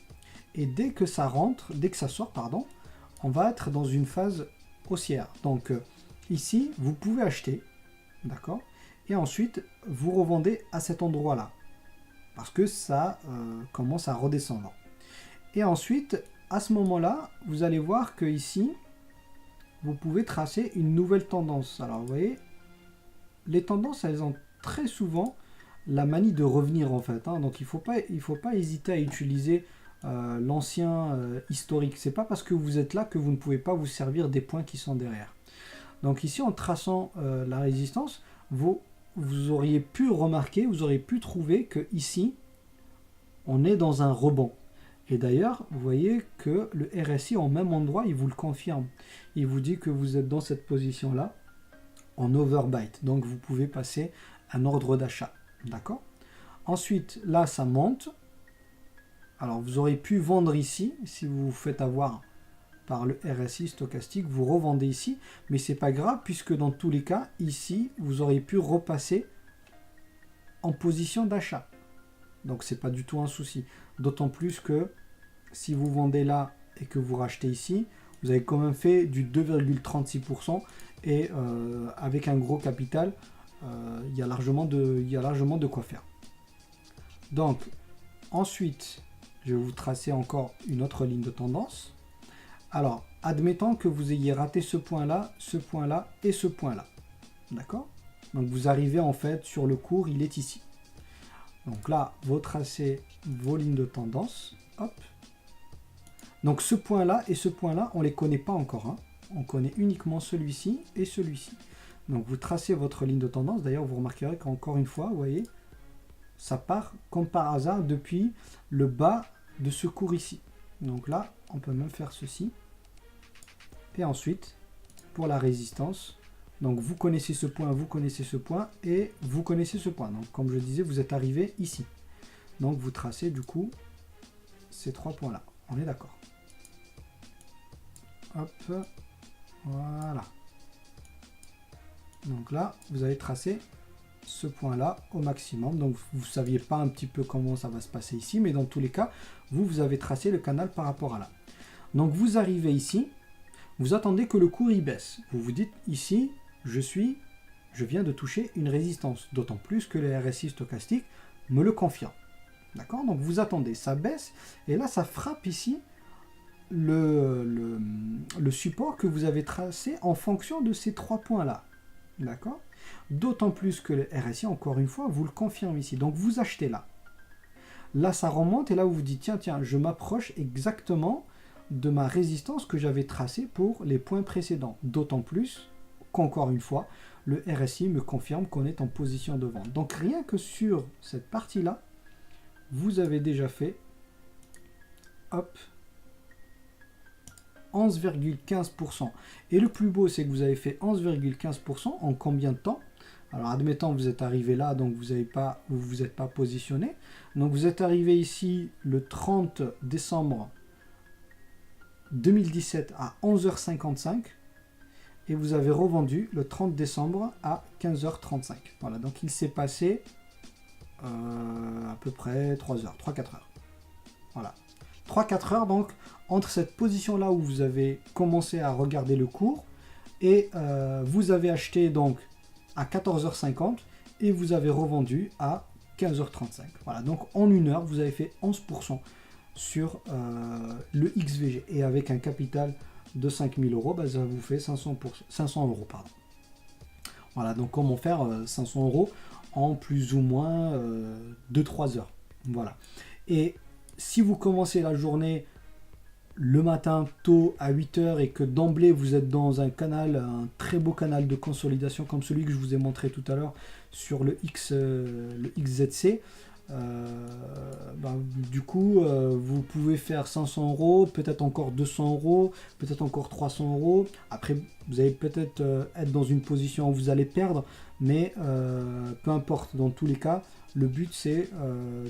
Et dès que ça rentre, dès que ça sort, pardon, on va être dans une phase haussière. Donc ici, vous pouvez acheter, d'accord? Et ensuite, vous revendez à cet endroit-là. Parce que ça commence à redescendre. Et ensuite, à ce moment-là, vous allez voir que ici, vous pouvez tracer une nouvelle tendance. Alors, vous voyez, les tendances, elles ont très souvent la manie de revenir, en fait. Hein. Donc, il faut pas hésiter à utiliser l'ancien historique. C'est pas parce que vous êtes là que vous ne pouvez pas vous servir des points qui sont derrière. Donc, ici, en traçant la résistance, vous auriez pu remarquer, vous auriez pu trouver que ici, on est dans un rebond. Et d'ailleurs, vous voyez que le RSI, au même endroit, il vous le confirme. Il vous dit que vous êtes dans cette position-là, en overbite. Donc, vous pouvez passer un ordre d'achat. D'accord? Ensuite, là, ça monte. Alors, vous auriez pu vendre ici, si vous vous faites avoir par le RSI stochastique, vous revendez ici, mais c'est pas grave, puisque dans tous les cas, ici, vous auriez pu repasser en position d'achat. Donc, c'est pas du tout un souci. D'autant plus que si vous vendez là et que vous rachetez ici, vous avez quand même fait du 2,36% et avec un gros capital, il y a largement de quoi faire. Donc, ensuite, je vais vous tracer encore une autre ligne de tendance. Alors, admettons que vous ayez raté ce point-là et ce point-là. D'accord? Donc, vous arrivez en fait sur le cours, il est ici. Donc là, vous tracez vos lignes de tendance. Hop. Donc, ce point-là et ce point-là, on ne les connaît pas encore. Hein. On connaît uniquement celui-ci et celui-ci. Donc, vous tracez votre ligne de tendance. D'ailleurs, vous remarquerez qu'encore une fois, vous voyez, ça part comme par hasard depuis le bas de ce cours ici. Donc là, on peut même faire ceci. Et ensuite, pour la résistance, donc vous connaissez ce point et vous connaissez ce point. Donc comme je disais, vous êtes arrivé ici. Donc vous tracez du coup ces trois points-là. On est d'accord. Hop, voilà. Donc là, vous avez tracé ce point-là au maximum. Donc vous ne saviez pas un petit peu comment ça va se passer ici, mais dans tous les cas, vous avez tracé le canal par rapport à là. Donc vous arrivez ici, vous attendez que le cours y baisse. Vous vous dites ici, je viens de toucher une résistance, d'autant plus que le RSI stochastique me le confirme. D'accord? Donc vous attendez, ça baisse, et là ça frappe ici le support que vous avez tracé en fonction de ces trois points-là. D'accord? D'autant plus que le RSI, encore une fois, vous le confirme ici. Donc vous achetez là. Là, ça remonte et là, vous vous dites, tiens, je m'approche exactement de ma résistance que j'avais tracée pour les points précédents. D'autant plus qu'encore une fois, le RSI me confirme qu'on est en position de vente. Donc rien que sur cette partie-là, vous avez déjà fait, hop, 11,15%. Et le plus beau, c'est que vous avez fait 11,15% en combien de temps? Alors, admettons que vous êtes arrivé là, donc vous vous êtes pas positionné. Donc, vous êtes arrivé ici le 30 décembre 2017 à 11h55 et vous avez revendu le 30 décembre à 15h35. Voilà, donc il s'est passé à peu près 3-4 heures. Voilà. 3-4 heures donc entre cette position là où vous avez commencé à regarder le cours et vous avez acheté donc à 14h50 et vous avez revendu à 15h35. Voilà, donc en une heure vous avez fait 11% sur le XVG et avec un capital de 5000 euros, bah, ça vous fait 500 euros. Pardon. Voilà, donc comment faire 500 euros en plus ou moins 2-3 heures. Voilà. Et si vous commencez la journée le matin tôt à 8 heures et que d'emblée vous êtes dans un canal, un très beau canal de consolidation comme celui que je vous ai montré tout à l'heure sur le XZC, du coup vous pouvez faire 500 euros, peut-être encore 200 euros, peut-être encore 300 euros. Après vous allez peut-être être dans une position où vous allez perdre, mais peu importe, dans tous les cas le but c'est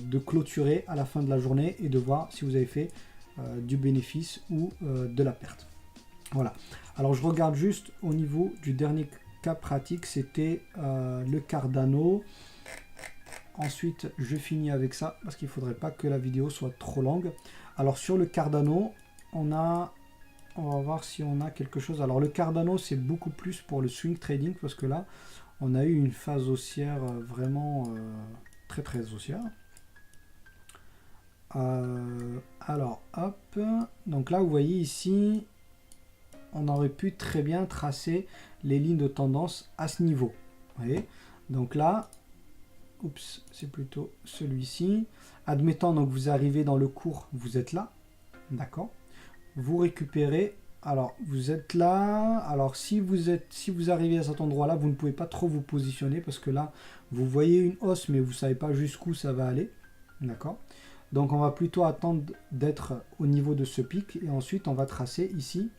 de clôturer à la fin de la journée et de voir si vous avez fait du bénéfice ou de la perte. Voilà. Alors je regarde juste au niveau du dernier cas pratique, c'était le Cardano. Ensuite je finis avec ça parce qu'il ne faudrait pas que la vidéo soit trop longue. Alors sur le Cardano, on va voir si on a quelque chose. Alors le Cardano c'est beaucoup plus pour le swing trading parce que là on a eu une phase haussière vraiment très haussière. Alors hop, donc là vous voyez ici on aurait pu très bien tracer les lignes de tendance à ce niveau, vous voyez. Donc là, oups, c'est plutôt celui-ci. Admettons donc vous arrivez dans le cours, vous êtes là, d'accord, vous récupérez, alors vous êtes là, alors si vous arrivez à cet endroit là, vous ne pouvez pas trop vous positionner parce que là vous voyez une hausse mais vous savez pas jusqu'où ça va aller, d'accord. Donc on va plutôt attendre d'être au niveau de ce pic et ensuite on va tracer ici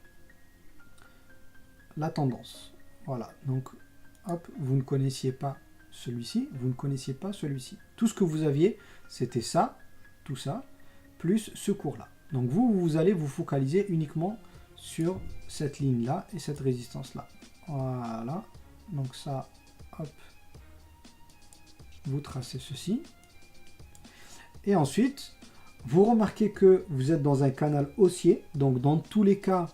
la tendance. Voilà, donc hop, vous ne connaissiez pas celui-ci, vous ne connaissiez pas celui-ci. Tout ce que vous aviez, c'était ça, tout ça, plus ce cours-là. Donc vous allez vous focaliser uniquement sur cette ligne-là et cette résistance-là. Voilà, donc ça, hop, vous tracez ceci. Et ensuite, vous remarquez que vous êtes dans un canal haussier. Donc, dans tous les cas,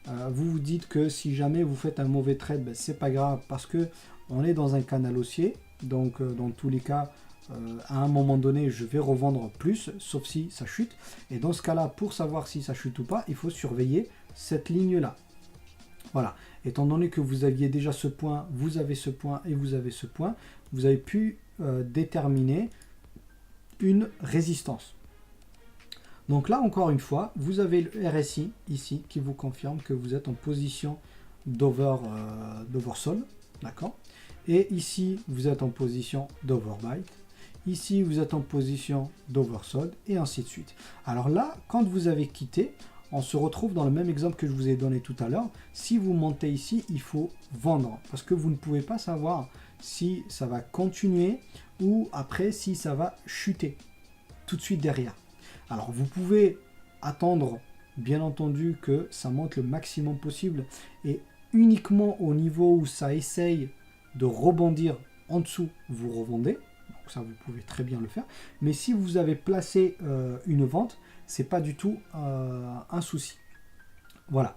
vous vous dites que si jamais vous faites un mauvais trade, ben, c'est pas grave parce que on est dans un canal haussier. Donc, dans tous les cas, à un moment donné, je vais revendre plus, sauf si ça chute. Et dans ce cas-là, pour savoir si ça chute ou pas, il faut surveiller cette ligne-là. Voilà. Étant donné que vous aviez déjà ce point, vous avez ce point et vous avez ce point, vous avez pu déterminer une résistance. Donc là encore une fois vous avez le RSI ici qui vous confirme que vous êtes en position d'oversold, d'accord, et ici vous êtes en position d'overbite, ici vous êtes en position d'oversold et ainsi de suite. Alors là quand vous avez quitté, on se retrouve dans le même exemple que je vous ai donné tout à l'heure. Si vous montez ici, il faut vendre parce que vous ne pouvez pas savoir si ça va continuer ou après si ça va chuter tout de suite derrière. Alors vous pouvez attendre bien entendu que ça monte le maximum possible et uniquement au niveau où ça essaye de rebondir en dessous, vous revendez. Donc ça vous pouvez très bien le faire. Mais si vous avez placé une vente, c'est pas du tout un souci. Voilà.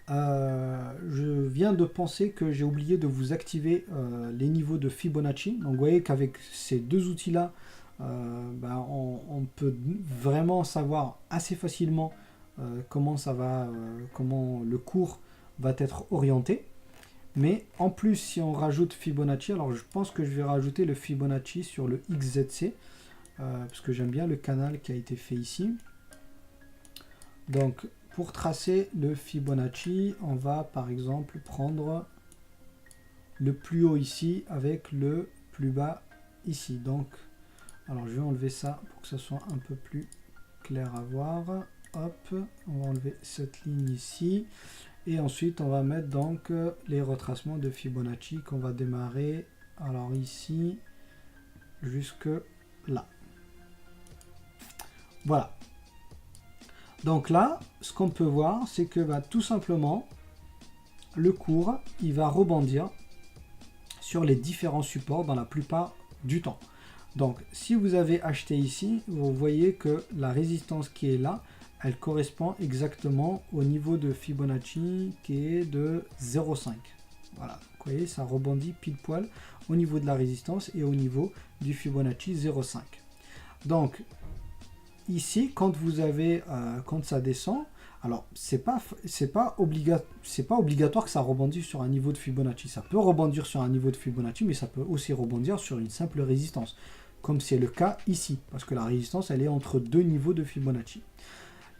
Je viens de penser que j'ai oublié de vous activer les niveaux de Fibonacci. Donc vous voyez qu'avec ces deux outils là on peut vraiment savoir assez facilement comment le cours va être orienté. Mais en plus si on rajoute Fibonacci, alors je pense que je vais rajouter le Fibonacci sur le XZC parce que j'aime bien le canal qui a été fait ici. Donc pour tracer le Fibonacci, on va par exemple prendre le plus haut ici avec le plus bas ici. Donc, alors je vais enlever ça pour que ça soit un peu plus clair à voir. Hop, on va enlever cette ligne ici. Et ensuite, on va mettre donc les retracements de Fibonacci qu'on va démarrer. Alors ici, jusque là. Voilà. Donc là, ce qu'on peut voir, c'est que tout simplement, le cours, il va rebondir sur les différents supports dans la plupart du temps. Donc, si vous avez acheté ici, vous voyez que la résistance qui est là, elle correspond exactement au niveau de Fibonacci qui est de 0,5. Voilà, vous voyez, ça rebondit pile poil au niveau de la résistance et au niveau du Fibonacci 0,5. Donc, ici, quand vous avez, quand ça descend, alors c'est pas obligatoire que ça rebondisse sur un niveau de Fibonacci. Ça peut rebondir sur un niveau de Fibonacci, mais ça peut aussi rebondir sur une simple résistance. comme c'est le cas ici, parce que la résistance, elle est entre deux niveaux de Fibonacci.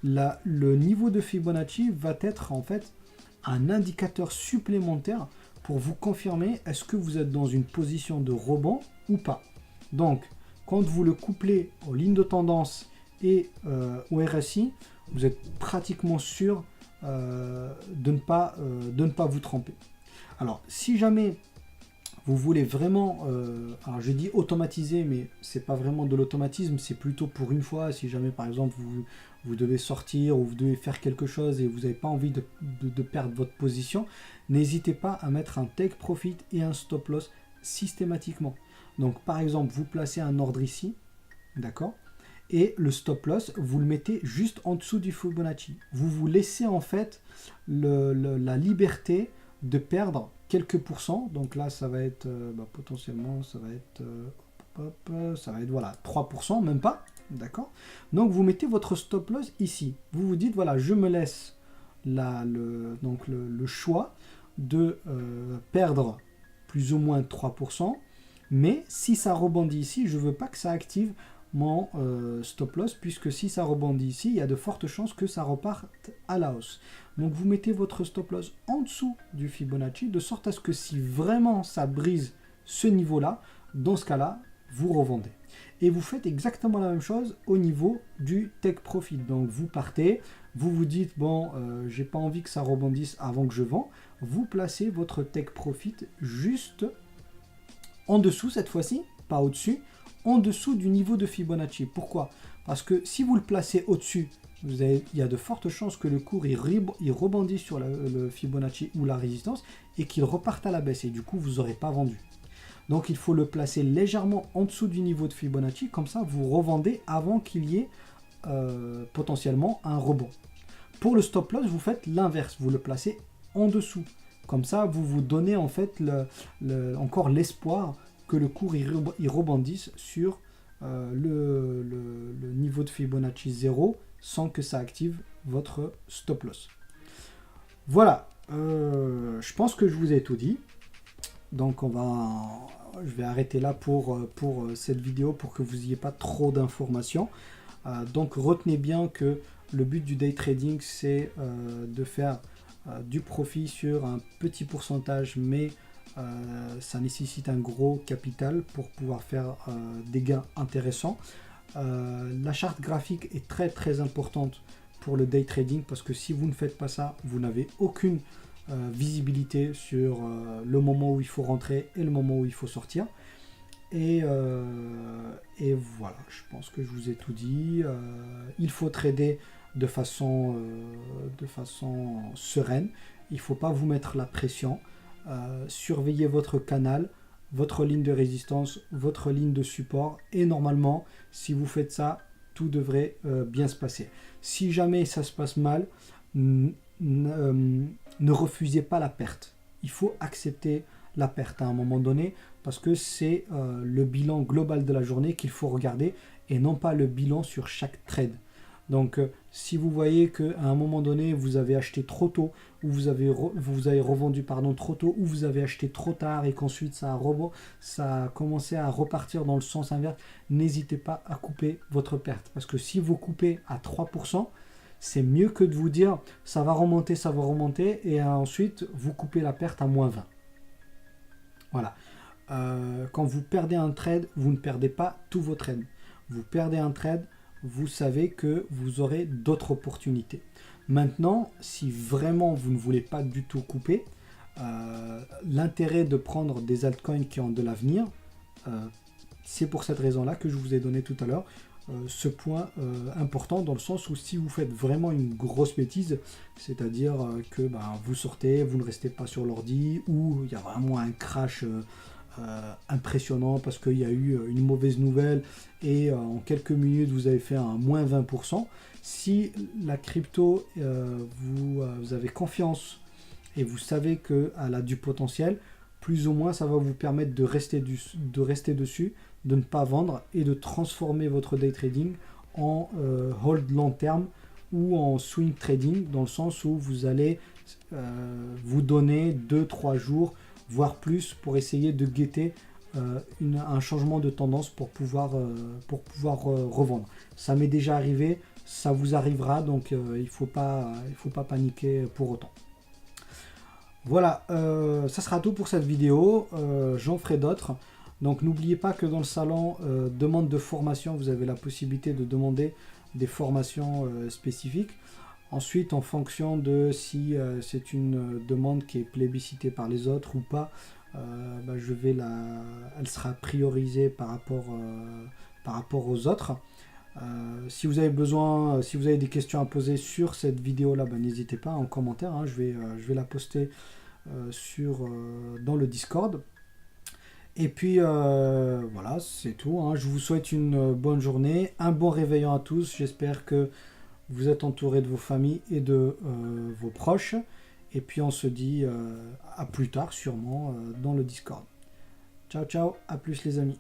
Le niveau de Fibonacci va être en fait un indicateur supplémentaire pour vous confirmer est-ce que vous êtes dans une position de rebond ou pas. Donc, quand vous le couplez aux lignes de tendance et au RSI, vous êtes pratiquement sûr de ne pas vous tromper. Alors, si jamais vous voulez vraiment, alors je dis automatiser, mais c'est pas vraiment de l'automatisme, c'est plutôt pour une fois, si jamais par exemple vous devez sortir ou vous devez faire quelque chose et vous n'avez pas envie de perdre votre position, n'hésitez pas à mettre un take profit et un stop loss systématiquement. Donc par exemple, vous placez un ordre ici, d'accord, et le stop loss, vous le mettez juste en dessous du Fibonacci. Vous vous laissez en fait la liberté de perdre quelques pourcents. Donc là, ça va être potentiellement, ça va être voilà 3%, même pas, d'accord. Donc vous mettez votre stop loss ici. Vous vous dites voilà, je me laisse le choix de perdre plus ou moins 3%, mais si ça rebondit ici, je veux pas que ça active mon stop loss, puisque si ça rebondit ici, il y a de fortes chances que ça reparte à la hausse. Donc vous mettez votre stop loss en dessous du Fibonacci, de sorte à ce que si vraiment ça brise ce niveau-là, dans ce cas-là, vous revendez. Et vous faites exactement la même chose au niveau du take profit. Donc vous partez, vous vous dites, bon, j'ai pas envie que ça rebondisse avant que je vends. Vous placez votre take profit juste en dessous cette fois-ci, pas au-dessus, en dessous du niveau de Fibonacci. Pourquoi? Parce que si vous le placez au-dessus, il y a de fortes chances que le cours il rebondisse sur le Fibonacci ou la résistance et qu'il reparte à la baisse. Et du coup, vous n'aurez pas vendu. Donc, il faut le placer légèrement en dessous du niveau de Fibonacci. Comme ça, vous revendez avant qu'il y ait potentiellement un rebond. Pour le stop loss, vous faites l'inverse. Vous le placez en dessous. Comme ça, vous vous donnez en fait encore l'espoir que le cours il rebondisse sur le niveau de Fibonacci 0 sans que ça active votre stop loss. Voilà, je pense que je vous ai tout dit. Donc je vais arrêter là pour cette vidéo pour que vous n'ayez pas trop d'informations. Donc retenez bien que le but du day trading, c'est de faire du profit sur un petit pourcentage, mais ça nécessite un gros capital pour pouvoir faire des gains intéressants. La charte graphique est très très importante pour le day trading, parce que si vous ne faites pas ça, vous n'avez aucune visibilité sur le moment où il faut rentrer et le moment où il faut sortir. Et voilà, je pense que je vous ai tout dit. Il faut trader de façon sereine. Il ne faut pas vous mettre la pression. Surveillez votre canal, votre ligne de résistance, votre ligne de support, et normalement, si vous faites ça, tout devrait bien se passer. Si jamais ça se passe mal, ne refusez pas la perte. Il faut accepter la perte à un moment donné, parce que c'est le bilan global de la journée qu'il faut regarder et non pas le bilan sur chaque trade. Donc si vous voyez qu'à un moment donné vous avez acheté trop tôt, ou vous avez revendu trop tôt, ou vous avez acheté trop tard et qu'ensuite ça a commencé à repartir dans le sens inverse, n'hésitez pas à couper votre perte, parce que si vous coupez à 3%, c'est mieux que de vous dire ça va remonter et ensuite vous coupez la perte à -20. Voilà. Quand vous perdez un trade, vous ne perdez pas tous vos trades. Vous perdez un trade, vous savez que vous aurez d'autres opportunités. Maintenant, si vraiment vous ne voulez pas du tout couper, l'intérêt de prendre des altcoins qui ont de l'avenir, c'est pour cette raison-là que je vous ai donné tout à l'heure ce point important, dans le sens où si vous faites vraiment une grosse bêtise, c'est-à-dire que vous sortez, vous ne restez pas sur l'ordi, ou il y a vraiment un crash impressionnant parce qu'il y a eu une mauvaise nouvelle et en quelques minutes vous avez fait un -20%. Si la crypto, vous avez confiance et vous savez qu'elle a du potentiel, plus ou moins ça va vous permettre de rester dessus, de ne pas vendre et de transformer votre day trading en hold long terme ou en swing trading, dans le sens où vous allez vous donner 2-3 jours voire plus pour essayer de guetter un changement de tendance pour pouvoir revendre. Ça m'est déjà arrivé, ça vous arrivera, donc il ne faut pas paniquer pour autant. Voilà, ça sera tout pour cette vidéo. J'en ferai d'autres. Donc n'oubliez pas que dans le salon demande de formation, vous avez la possibilité de demander des formations spécifiques. Ensuite, en fonction de si c'est une demande qui est plébiscitée par les autres ou pas, elle sera priorisée par rapport aux autres. Si vous avez besoin, si vous avez des questions à poser sur cette vidéo là, n'hésitez pas en commentaire, hein, je vais la poster dans le Discord. Et puis voilà, c'est tout, hein. Je vous souhaite une bonne journée, un bon réveillon à tous. J'espère que vous êtes entourés de vos familles et de vos proches. Et puis on se dit à plus tard sûrement dans le Discord. Ciao ciao, à plus les amis.